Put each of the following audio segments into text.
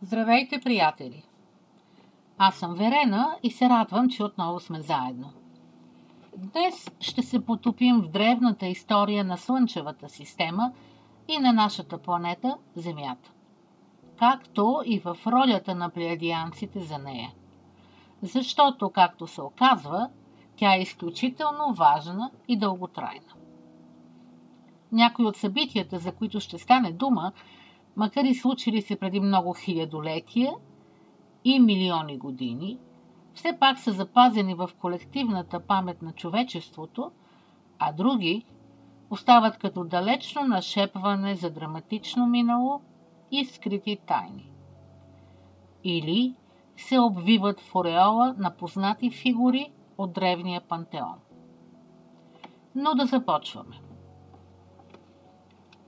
Здравейте, приятели! Аз съм Верена и се радвам, че отново сме заедно. Днес ще се потопим в древната история на Слънчевата система и на нашата планета Земята, както и в ролята на плеядианците за нея. Защото, както се оказва, тя е изключително важна и дълготрайна. Някои от събитията, за които ще стане дума, макар и случили се преди много хилядолетия и милиони години, все пак са запазени в колективната памет на човечеството, а други остават като далечно нашепване за драматично минало и скрити тайни. Или се обвиват в ореола на познати фигури от древния пантеон. Но да започваме.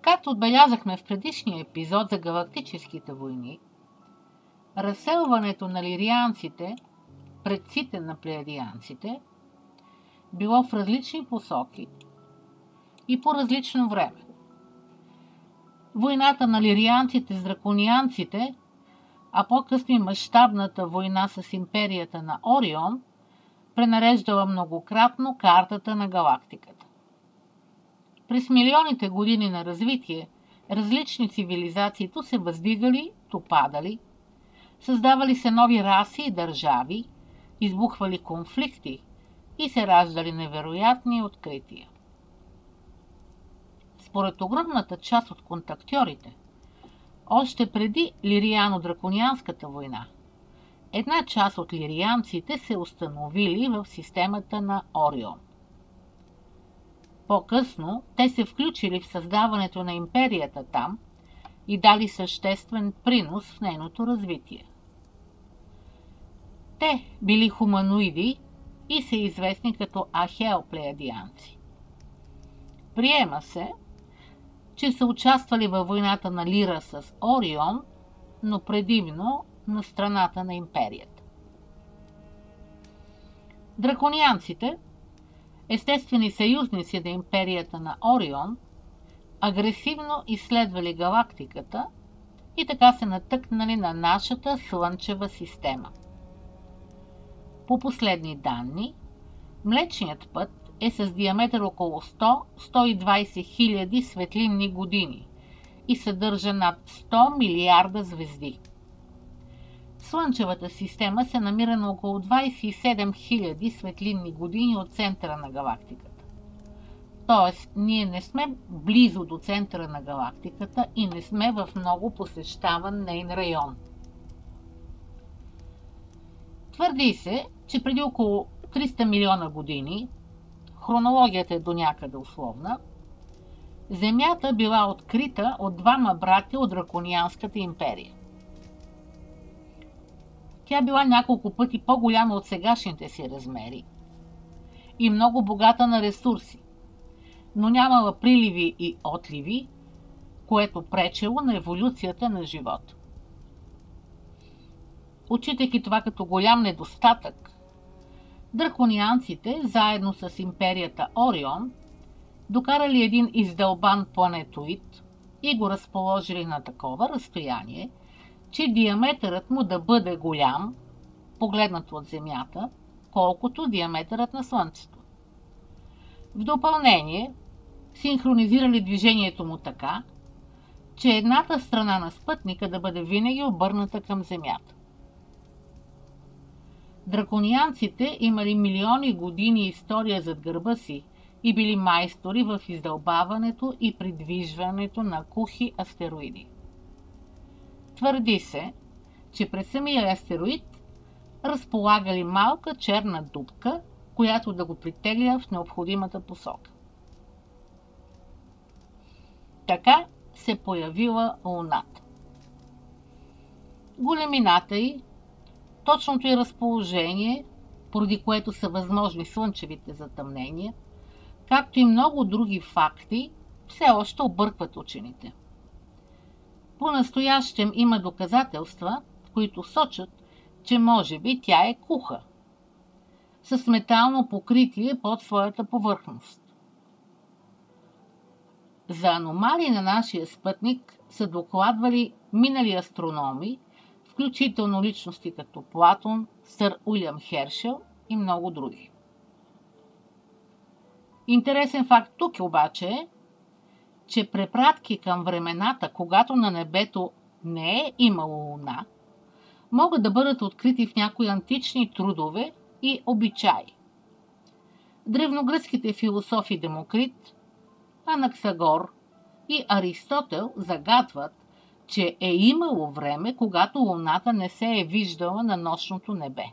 Както отбелязахме в предишния епизод за галактическите войни, разселването на лирианците, предците на плеядианците, било в различни посоки и по различно време. Войната на лирианците с драконианците, а по-късно и мащабната война с империята на Орион, пренареждала многократно картата на галактиката. През милионите години на развитие, различни цивилизации то се въздигали, то падали, създавали се нови раси и държави, избухвали конфликти и се раждали невероятни открития. Според огромната част от контактьорите, още преди Лириано-драконианската война, една част от лирианците се установили в системата на Орион. По-късно те се включили в създаването на империята там и дали съществен принос в нейното развитие. Те били хуманоиди и са известни като ахеоплеядианци. Приема се, че са участвали във войната на Лира с Орион, но предимно на страната на империята. Драконианците, естествени съюзници на империята на Орион, агресивно изследвали галактиката и така се натъкнали на нашата Слънчева система. По последни данни, Млечният път е с диаметър около 100-120 хиляди светлинни години и съдържа над 100 милиарда звезди. Слънчевата система се намира на около 27 000 светлинни години от центъра на галактиката. Тоест, ние не сме близо до центъра на галактиката и не сме в много посещаван нейн район. Твърди се, че преди около 300 милиона години, хронологията е до някъде условна, Земята била открита от двама братя от драконианската империя. Тя била няколко пъти по-голяма от сегашните си размери и много богата на ресурси, но нямала приливи и отливи, което пречело на еволюцията на живота. Отчитайки това като голям недостатък, драконианците, заедно с империята Орион, докарали един издълбан планетоид и го разположили на такова разстояние, че диаметърът му да бъде голям, погледнато от Земята, колкото диаметърът на Слънцето. В допълнение, синхронизирали движението му така, че едната страна на спътника да бъде винаги обърната към Земята. Драконианците имали милиони години история зад гърба си и били майстори в издълбаването и придвижването на кухи астероиди. Твърди се, че през самия астероид разполагали малка черна дупка, която да го притегля в необходимата посока. Така се появила Луната. Големината й, точното й разположение, поради което са възможни слънчевите затъмнения, както и много други факти, все още объркват учените. По-настоящем има доказателства, които сочат, че може би тя е куха, с метално покритие под своята повърхност. За аномалии на нашия спътник са докладвали минали астрономи включително личности като Платон, сър Уилям Хершел и много други. Интересен факт тук обаче е, че препратки към времената, когато на небето не е имало луна, могат да бъдат открити в някои антични трудове и обичаи. Древногръцките философи Демокрит, Анаксагор и Аристотел загадват, че е имало време, когато луната не се е виждала на нощното небе.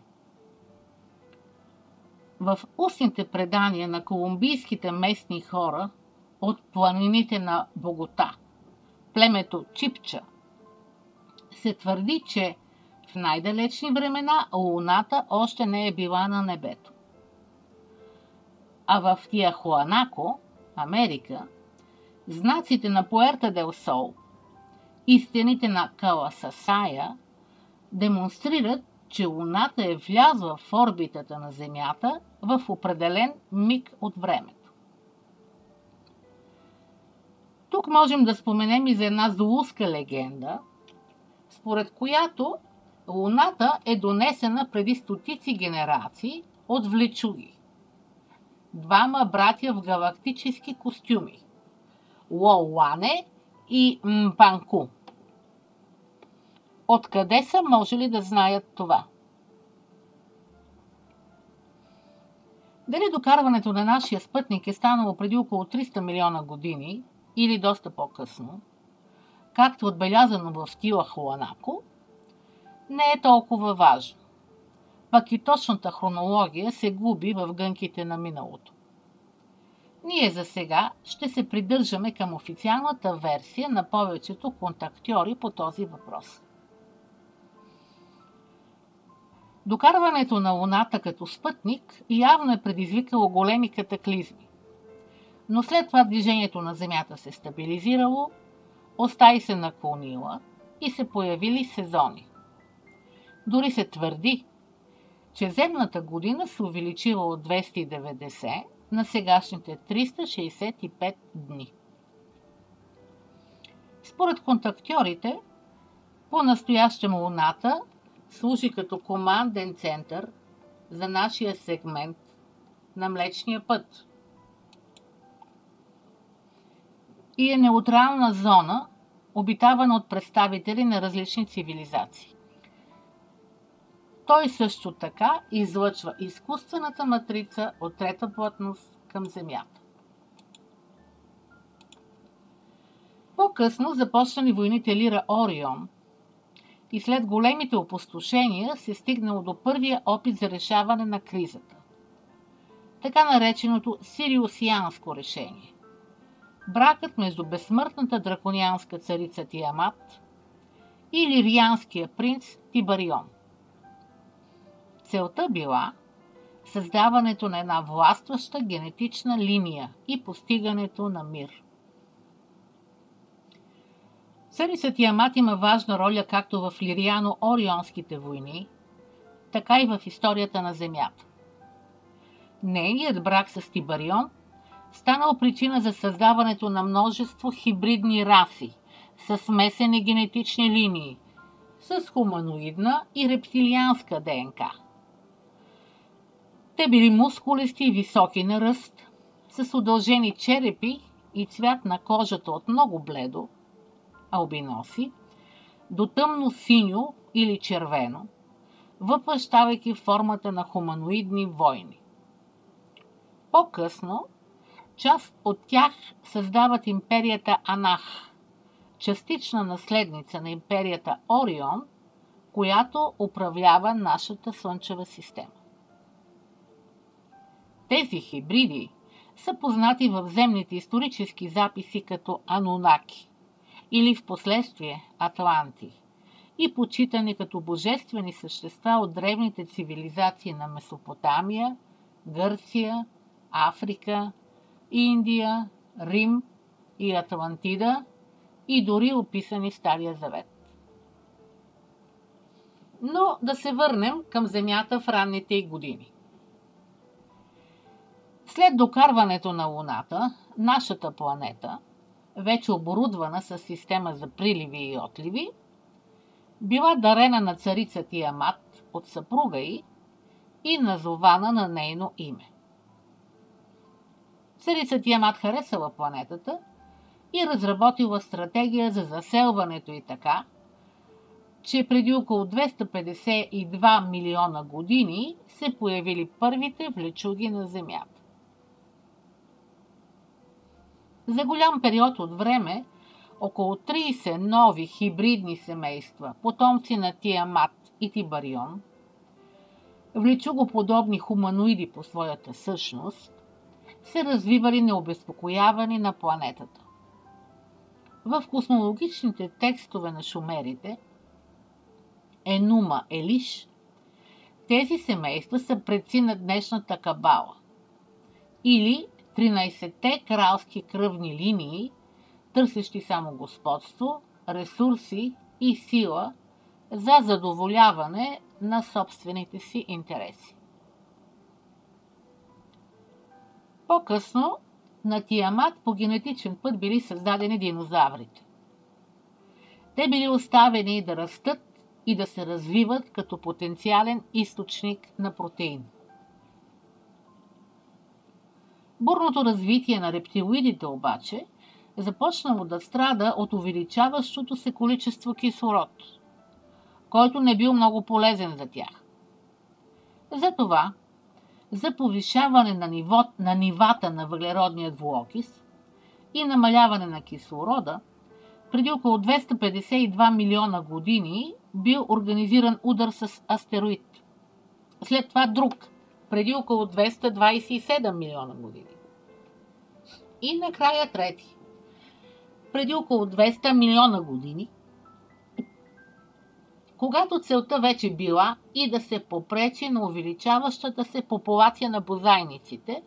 В устните предания на колумбийските местни хора от планините на Богота, племето Чипча, се твърди, че в най-далечни времена луната още не е била на небето. А в Тиахуанако, Америка, знаците на Пуерта дел Сол и стените на Каласасая демонстрират, че луната е влязла в орбитата на Земята в определен миг от времето. Тук можем да споменем и за една зулуска легенда, според която луната е донесена преди стотици генерации от влечуги. Двама братя в галактически костюми – Лоуане и Мпанку. Откъде са можели да знаят това? Дали докарването на нашия спътник е станало преди около 300 милиона години или доста по-късно, както отбелязано в Тиахуанако, не е толкова важно. Пък и точната хронология се губи в гънките на миналото. Ние за сега ще се придържаме към официалната версия на повечето контактьори по този въпрос. Докарването на Луната като спътник явно е предизвикало големи катаклизми. Но след това движението на Земята се стабилизирало, оста й се наклонила и се появили сезони. Дори се твърди, че земната година се увеличила от 290 на сегашните 365 дни. Според контактьорите, по-настоящем Луната служи като команден център за нашия сегмент на Млечния път и е неутрална зона, обитавана от представители на различни цивилизации. Той също така излъчва изкуствената матрица от трета плътност към Земята. По-късно започнали войните Лира Орион и след големите опустошения се стигнало до първия опит за решаване на кризата. Така нареченото сириусианско решение. Бракът между безсмъртната драконианска царица Тиамат и лирианския принц Тибарион. Целта била създаването на една властваща генетична линия и постигането на мир. Царица Тиамат има важна роля както в лириано-орионските войни, така и в историята на Земята. Нейният брак с Тибарион станал причина за създаването на множество хибридни раси с смесени генетични линии, с хуманоидна и рептилианска ДНК. Те били мускулисти и високи на ръст, с удължени черепи и цвят на кожата от много бледо, албиноси, до тъмно синьо или червено, въплъщавайки формата на хуманоидни войни. По-късно, част от тях създават империята Анах, частична наследница на империята Орион, която управлява нашата Слънчева система. Тези хибриди са познати в земните исторически записи като Анунаки или в последствие Атланти и почитани като божествени същества от древните цивилизации на Месопотамия, Гърция, Африка, Индия, Рим и Атлантида и дори описани в Стария Завет. Но да се върнем към Земята в ранните й години. След докарването на Луната, нашата планета, вече оборудвана с система за приливи и отливи, била дарена на царица Тиамат от съпруга й и назована на нейно име. Царица Тиамат харесала планетата и разработила стратегия за заселването й така, че преди около 252 милиона години се появили първите влечуги на Земята. За голям период от време, около 30 нови хибридни семейства, потомци на Тиамат и Тибарион, влечугоподобни хуманоиди по своята същност, се развивали необезпокоявани на планетата. В космологичните текстове на шумерите Енума Елиш, тези семейства са предци на днешната Кабала или 13-те кралски кръвни линии, търсещи само господство, ресурси и сила за задоволяване на собствените си интереси. По-късно на Тиамат по генетичен път били създадени динозаврите. Те били оставени да растат и да се развиват като потенциален източник на протеин. Бурното развитие на рептилоидите обаче започнало да страда от увеличаващото се количество кислород, който не бил много полезен за тях. Затова, за повишаване на нивата на въглеродния двуокис и намаляване на кислорода, преди около 252 милиона години бил организиран удар с астероид. След това друг, преди около 227 милиона години. И накрая трети, преди около 200 милиона години, когато целта вече била и да се попречи на увеличаващата се популация на бозайниците,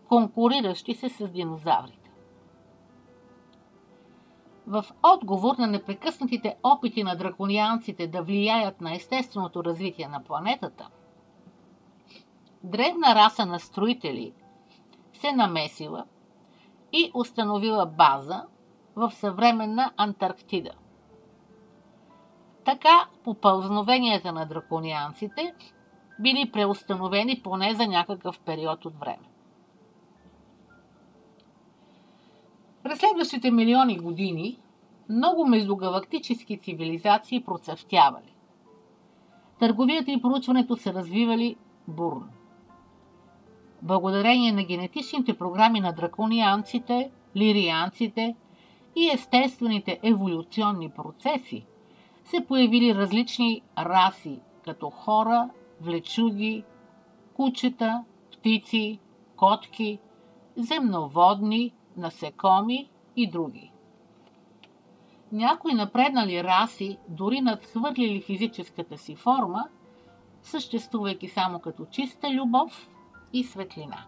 конкуриращи се с динозаврите. В отговор на непрекъснатите опити на драконианците да влияят на естественото развитие на планетата, древна раса на строители се намесила и установила база в съвременна Антарктида. Така попълзновенията на драконианците били преустановени поне за някакъв период от време. През следващите милиони години много междугалактически цивилизации процъфтявали. Търговията и проучването се развивали бурно. Благодарение на генетичните програми на драконианците, лирианците и естествените еволюционни процеси се появили различни раси, като хора, влечуги, кучета, птици, котки, земноводни, насекоми и други. Някои напреднали раси дори надхвърлили физическата си форма, съществувайки само като чиста любов и светлина.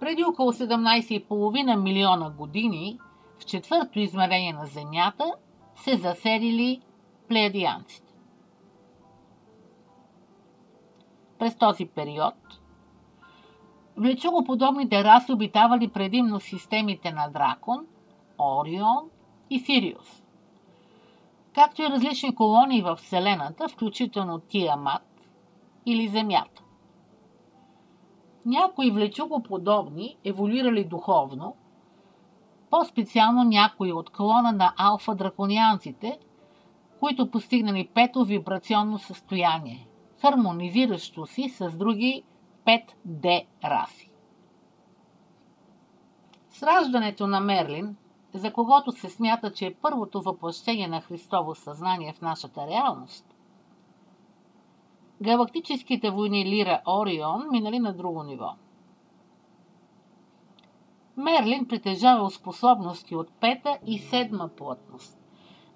Преди около 17,5 милиона години в четвърто измерение на Земята се заселили плеядианците. През този период влечугоподобните раси обитавали предимно системите на Дракон, Орион и Сириус, както и различни колонии в Вселената, включително Тиамат или Земята. Някои влечугоподобни еволюирали духовно, по-специално някои от клона на алфа-драконианците, които постигнали пето вибрационно състояние, хармонизиращо си с други 5D раси. С раждането на Мерлин, за когото се смята, че е първото въплъщение на Христово съзнание в нашата реалност, галактическите войни Лира Орион минали на друго ниво. Мерлин притежавал способности от 5 и 7 плътност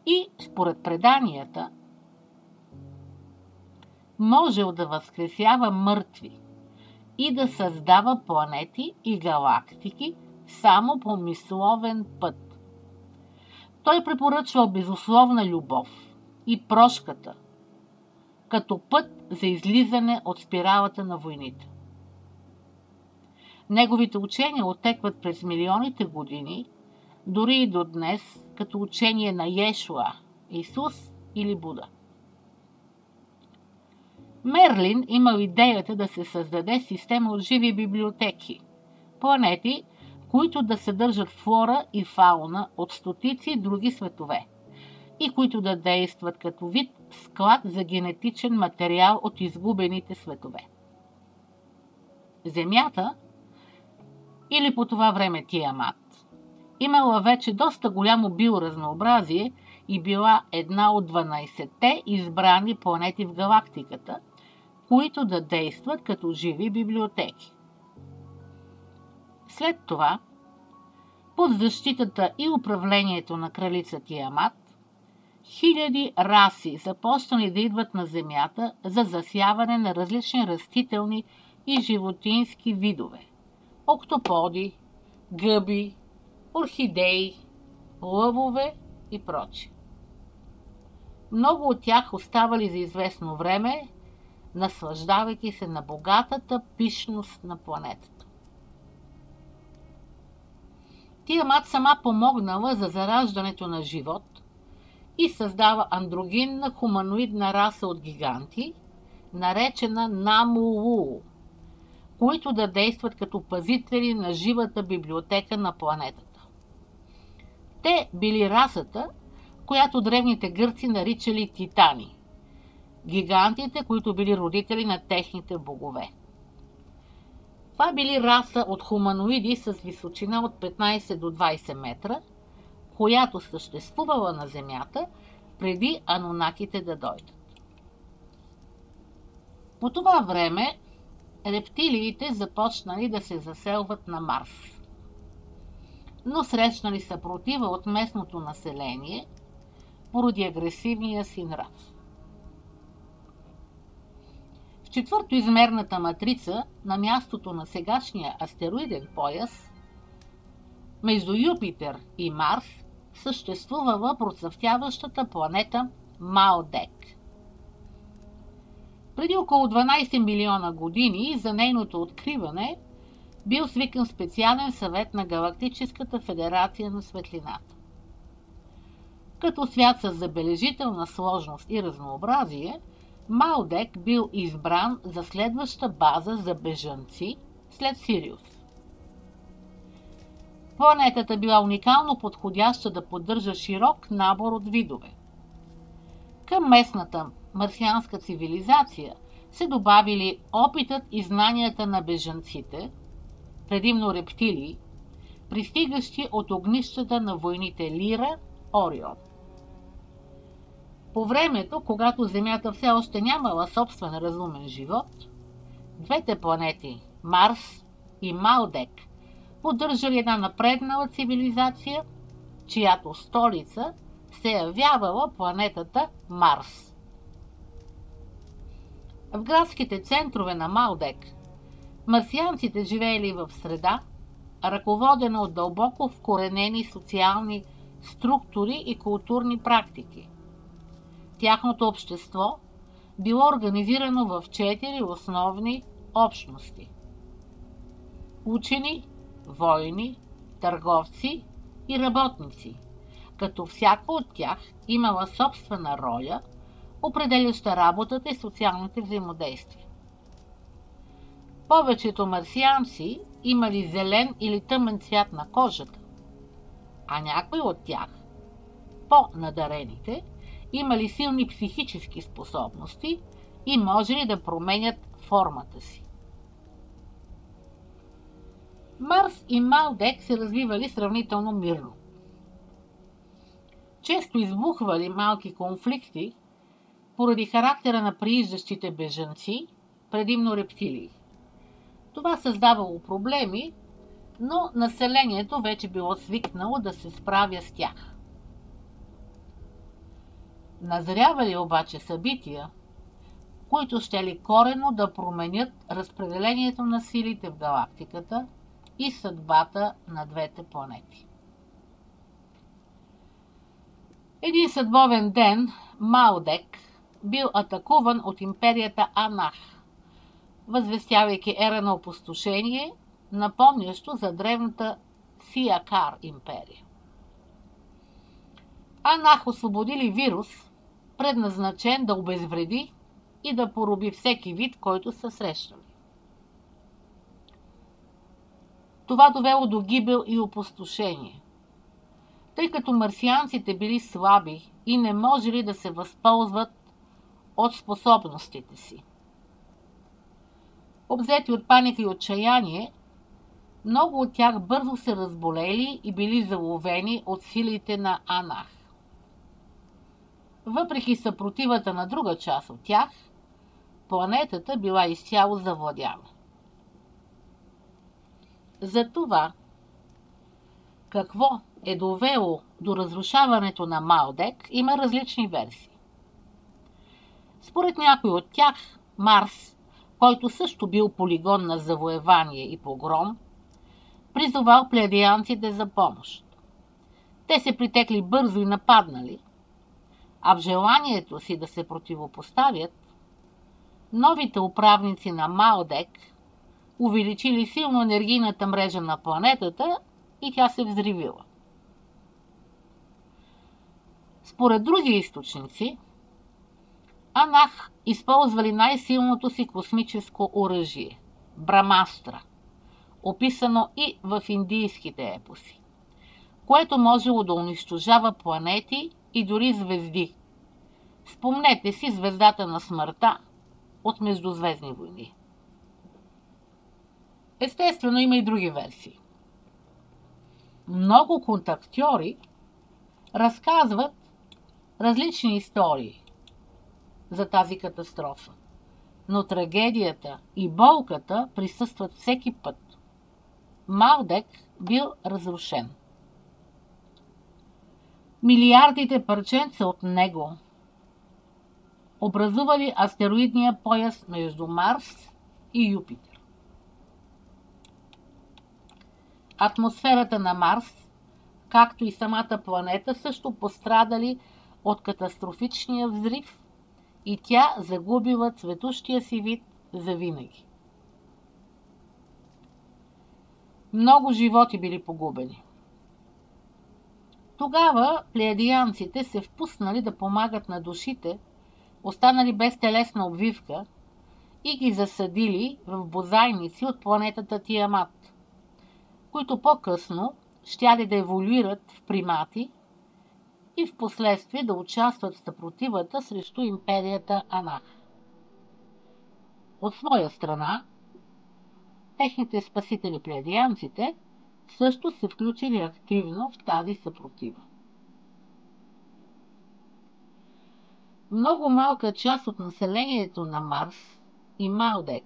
и, според преданията, можел да възкресява мъртви и да създава планети и галактики само по мисловен път. Той препоръчвал безусловна любов и прошката като път за излизане от спиралата на войните. Неговите учения отекват през милионите години, дори и до днес, като учение на Йешуа, Исус или Буда. Мерлин имал идеята да се създаде система от живи библиотеки, планети, които да съдържат флора и фауна от стотици други светове и които да действат като вид склад за генетичен материал от изгубените светове. Земята, или по това време Тиамат, имала вече доста голямо биоразнообразие и била една от 12-те избрани планети в галактиката, които да действат като живи библиотеки. След това, под защитата и управлението на кралица Тиамат, хиляди раси започнали да идват на Земята за засяване на различни растителни и животински видове – октоподи, гъби, орхидеи, лъвове и прочие. Много от тях оставали за известно време, наслаждавайки се на богатата пищност на планетата. Тиамат сама помогнала за зараждането на живот и създава андрогинна хуманоидна раса от гиганти, наречена Намулу, които да действат като пазители на живата библиотека на планетата. Те били расата, която древните гърци наричали титани, гигантите, които били родители на техните богове. Това били раса от хуманоиди с височина от 15 до 20 метра, която съществувала на Земята преди анунаките да дойдат. По това време рептилиите започнали да се заселват на Марс, но срещнали съпротива от местното население поради агресивния си нрав. В четвъртоизмерната матрица на мястото на сегашния астероиден пояс между Юпитер и Марс съществувала процъфтяващата планета Малдек. Преди около 12 милиона години за нейното откриване бил свикан специален съвет на Галактическата федерация на светлината. Като свят с забележителна сложност и разнообразие, Малдек бил избран за следваща база за бежанци след Сириус. Планетата била уникално подходяща да поддържа широк набор от видове. Към местната марсианска цивилизация се добавили опитът и знанията на бежанците, предимно рептилии, пристигащи от огнищата на войните Лира, Орион. По времето, когато Земята все още нямала собствен разумен живот, двете планети, Марс и Малдек, поддържали една напреднала цивилизация, чиято столица се явявала планетата Марс. В градските центрове на Малдек марсианците живеели в среда, ръководена от дълбоко вкоренени социални структури и културни практики. Тяхното общество било организирано в 4 основни общности – учени, войни, търговци и работници, като всяка от тях имала собствена роля, определяща работата и социалните взаимодействия. Повечето марсианци имали зелен или тъмен цвят на кожата, а някои от тях, по-надарените, имали силни психически способности и можели да променят формата си. Марс и Малдек се развивали сравнително мирно. Често избухвали малки конфликти поради характера на прииждащите бежанци, предимно рептилии. Това създавало проблеми, но населението вече било свикнало да се справя с тях. Назрявали обаче събития, които щели коренно да променят разпределението на силите в галактиката и съдбата на двете планети. Един съдбовен ден Малдек бил атакуван от империята Анах, възвестявайки ера на опустошение, напомнящо за древната Сиакар империя. Анах освободили вирус, предназначен да обезвреди и да пороби всеки вид, който са срещали. Това довело до гибел и опустошение, тъй като марсианците били слаби и не можели да се възползват от способностите си. Обзети от паника и отчаяние, много от тях бързо се разболели и били заловени от силите на Анах. Въпреки съпротивата на друга част от тях, планетата била изцяло завладяна. За това, какво е довело до разрушаването на Малдек, има различни версии. Според някои от тях, Марс, който също бил полигон на завоевание и погром, призовал плеядеянците за помощ. Те се притекли бързо и нападнали, а в желанието си да се противопоставят, новите управници на Малдек увеличили силно енергийната мрежа на планетата и тя се взривила. Според други източници, Анах използвали най-силното си космическо оръжие – Брамастра, описано и в индийските епоси, което можело да унищожава планети и дори звезди. Спомнете си звездата на смъртта от Междузвездни войни. Естествено, има и други версии. Много контактьори разказват различни истории за тази катастрофа, но трагедията и болката присъстват всеки път. Малдек бил разрушен. Милиардите парченца от него образували астероидния пояс между Марс и Юпитер. Атмосферата на Марс, както и самата планета, също пострадали от катастрофичния взрив и тя загубила цветущия си вид завинаги. Много животи били погубени. Тогава плеядеянците се впуснали да помагат на душите, останали без телесна обвивка, и ги засадили в бозайници от планетата Тиамат, които по-късно щяли да еволюират в примати и в последствие да участват в съпротивата срещу империята Анах. От своя страна, техните спасители плеядеянците също се включили активно в тази съпротива. Много малка част от населението на Марс и Малдек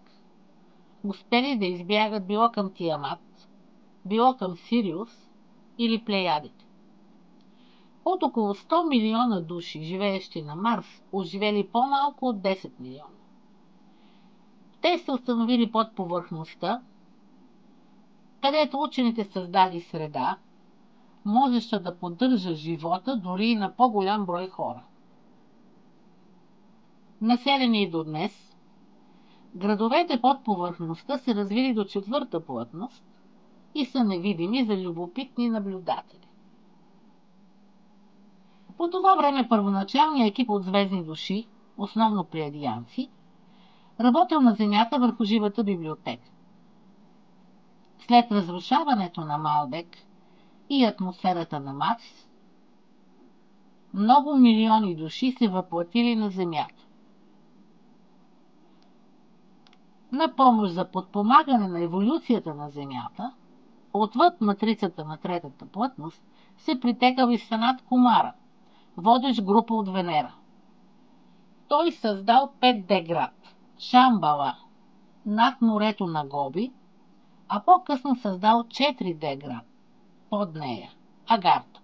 успели да избягат било към Тиамат, било към Сириус или Плеядите. От около 100 милиона души, живеещи на Марс, оживели по-малко от 10 милиона. Те се установили под повърхността, където учените създали среда, можеща да поддържа живота дори и на по-голям брой хора. Населени и до днес, градовете под повърхността се развили до четвърта плътност и са невидими за любопитни наблюдатели. По това време първоначалният екип от звездни души, основно плеядеянци, работил на Земята върху живата библиотека. След разрушаването на Малдек и атмосферата на Марс, много милиони души се въплатили на Земята. На помощ за подпомагане на еволюцията на Земята, отвъд матрицата на третата плътност, се притекал и Санат Кумара, водещ група от Венера. Той създал 5D град – Шамбала, над морето на Гоби, а по-късно създал 4D град под нея – Агарта.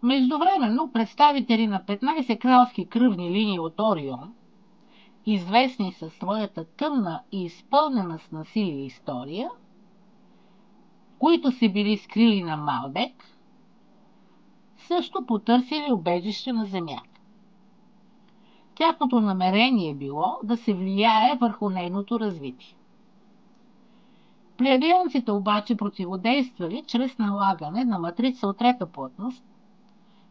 Междувременно представители на 15 кралски кръвни линии от Орион, известни със своята тъмна и изпълнена с насилие история, които се били скрили на Малдек, също потърсили убежище на Земята. Тяхното намерение било да се влияе върху нейното развитие. Плебеянците обаче противодействали чрез налагане на матрица от трета плътност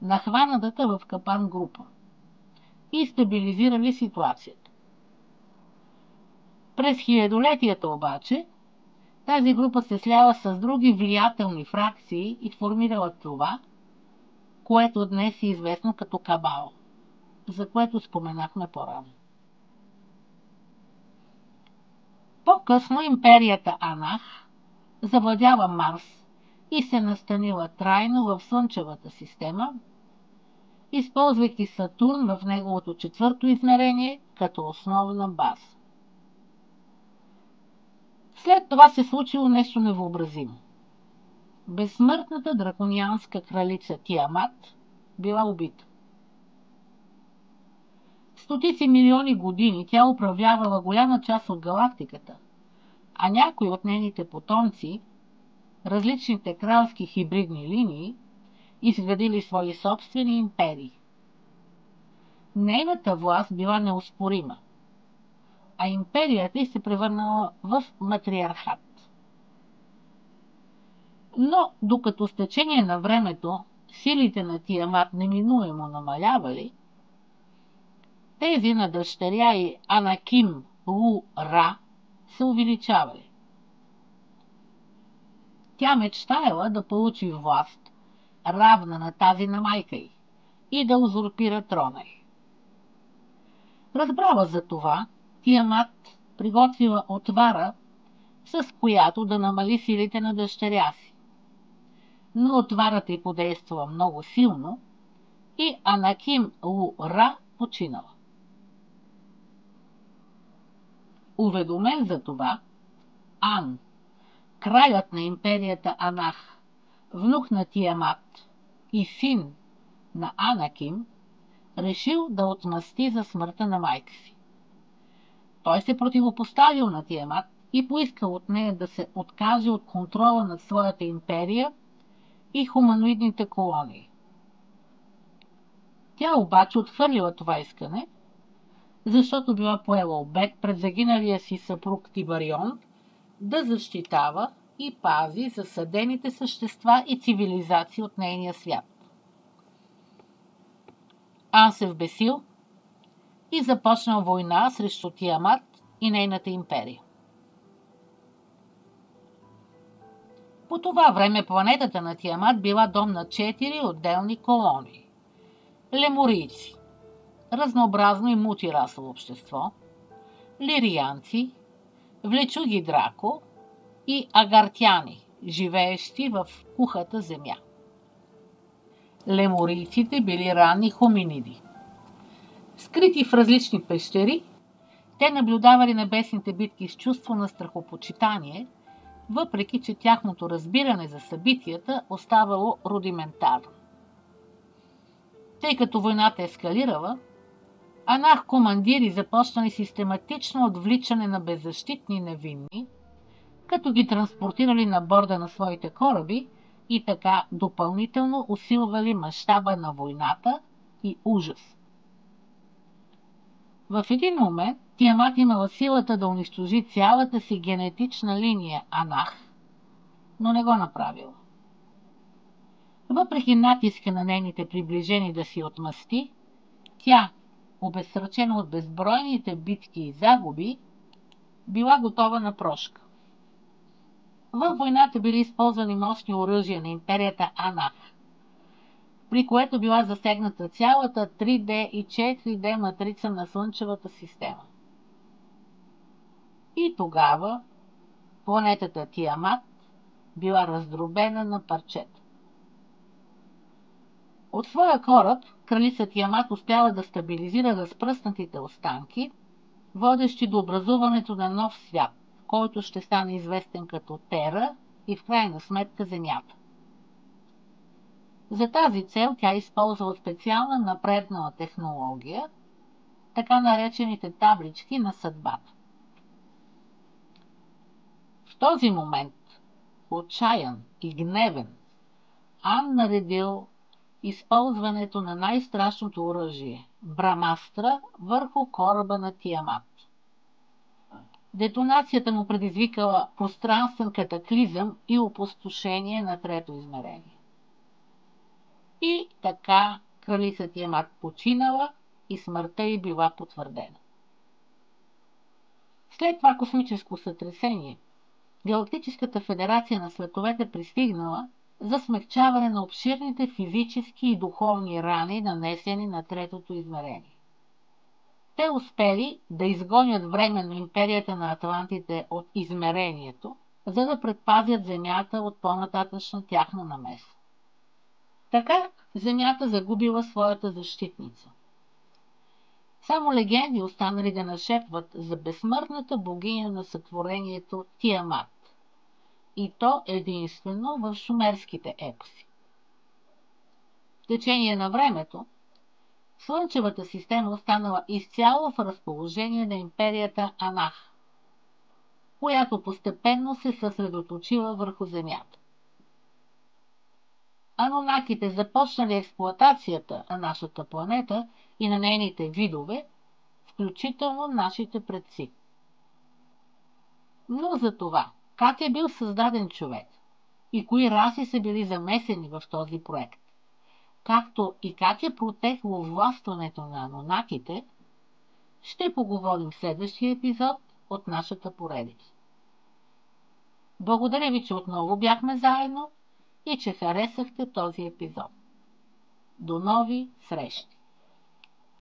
на хванатата в капан група и стабилизирали ситуацията. През хилядолетията обаче тази група се слява с други влиятелни фракции и формирала това, което днес е известно като кабал, за което споменахме по-рано. По-късно империята Анах завладява Марс и се настанила трайно в Слънчевата система, използвайки Сатурн в неговото четвърто измерение като основна база. След това се случило нещо невъобразимо. Безсмъртната драконианска кралица Тиамат била убита. Стотици милиони години тя управлявала голяма част от галактиката, а някои от нейните потомци, различните кралски хибридни линии, изградили свои собствени империи. Нейната власт била неоспорима, а империята й се превърнала в матриархат. Но докато с течение на времето силите на Тиамат неминуемо намалявали, тези на дъщеря и Анаким Лу Ра се увеличавали. Тя мечтаяла да получи власт, равна на тази на майка й, и да узурпира трона й. Разбрала за това, Тиамат приготвила отвара, с която да намали силите на дъщеря си. Но отварата й подействала много силно и Анаким Лу Ра починала. Уведомен за това, Ан, кралят на империята Анах, внук на Тиамат и син на Анаким, решил да отмъсти за смъртта на майка си. Той се противопоставил на Тиамат и поискал от нея да се откаже от контрола над своята империя и хуманоидните колонии. Тя обаче отхвърлила това искане, защото била поела обет пред загиналия си съпруг Тибарион да защитава и пази засадените същества и цивилизации от нейния свят. Ан се вбесил и започнал война срещу Тиамат и нейната империя. По това време планетата на Тиамат била дом на 4 отделни колонии. Лемурийци, разнообразно и мултирасово общество, лирианци, влечуги Драко и агартяни, живеещи в кухата земя. Лемурийците били ранни хоминиди. Скрити в различни пещери, те наблюдавали небесните битки с чувство на страхопочитание, въпреки че тяхното разбиране за събитията оставало рудиментарно. Тъй като войната ескалирала, Анах командири започнали систематично отвличане на беззащитни невинни, като ги транспортирали на борда на своите кораби и така допълнително усилвали мащаба на войната и ужас. В един момент Тиамат имала силата да унищожи цялата си генетична линия Анах, но не го направила. Въпреки натиска на нейните приближени да си отмъсти, тя, обезсръчена от безбройните битки и загуби, била готова на прошка. Във войната били използвани мощни оръжия на империята Анах, при което била засегната цялата 3D и 4D матрица на Слънчевата система. И тогава планетата Тиамат била раздробена на парчета. От своя кораб кралица Тиамат успяла да стабилизира разпръснатите останки, водещи до образуването на нов свят, който ще стане известен като Тера и в крайна сметка Земята. За тази цел тя използвала специална напреднала технология, така наречените таблички на съдбата. В този момент, отчаян и гневен, Ан наредил използването на най-страшното оръжие – Брамастра върху кораба на Тиамат. Детонацията му предизвикала пространствен катаклизъм и опустошение на трето измерение. И така кралица Тиамат починала и смъртта й била потвърдена. След това космическо сътресение, Галактическата федерация на световете пристигнала за смягчаване на обширните физически и духовни рани, нанесени на третото измерение. Те успели да изгонят временно империята на атлантите от измерението, за да предпазят Земята от по-нататъчна тяхна намеса. Така Земята загубила своята защитница. Само легенди останали да нашепват за безсмъртната богиня на сътворението Тиамат. И то единствено в шумерските епоси. В течение на времето, Слънчевата система останала изцяло в разположение на империята Анах, която постепенно се съсредоточила върху Земята. Анунаките започнали експлоатацията на нашата планета и на нейните видове, включително нашите предци. Но за това, как е бил създаден човек и кои раси са били замесени в този проект, както и как е протекло властването на анунаките, ще поговорим в следващия епизод от нашата поредица. Благодаря ви, че отново бяхме заедно и че харесахте този епизод. До нови срещи!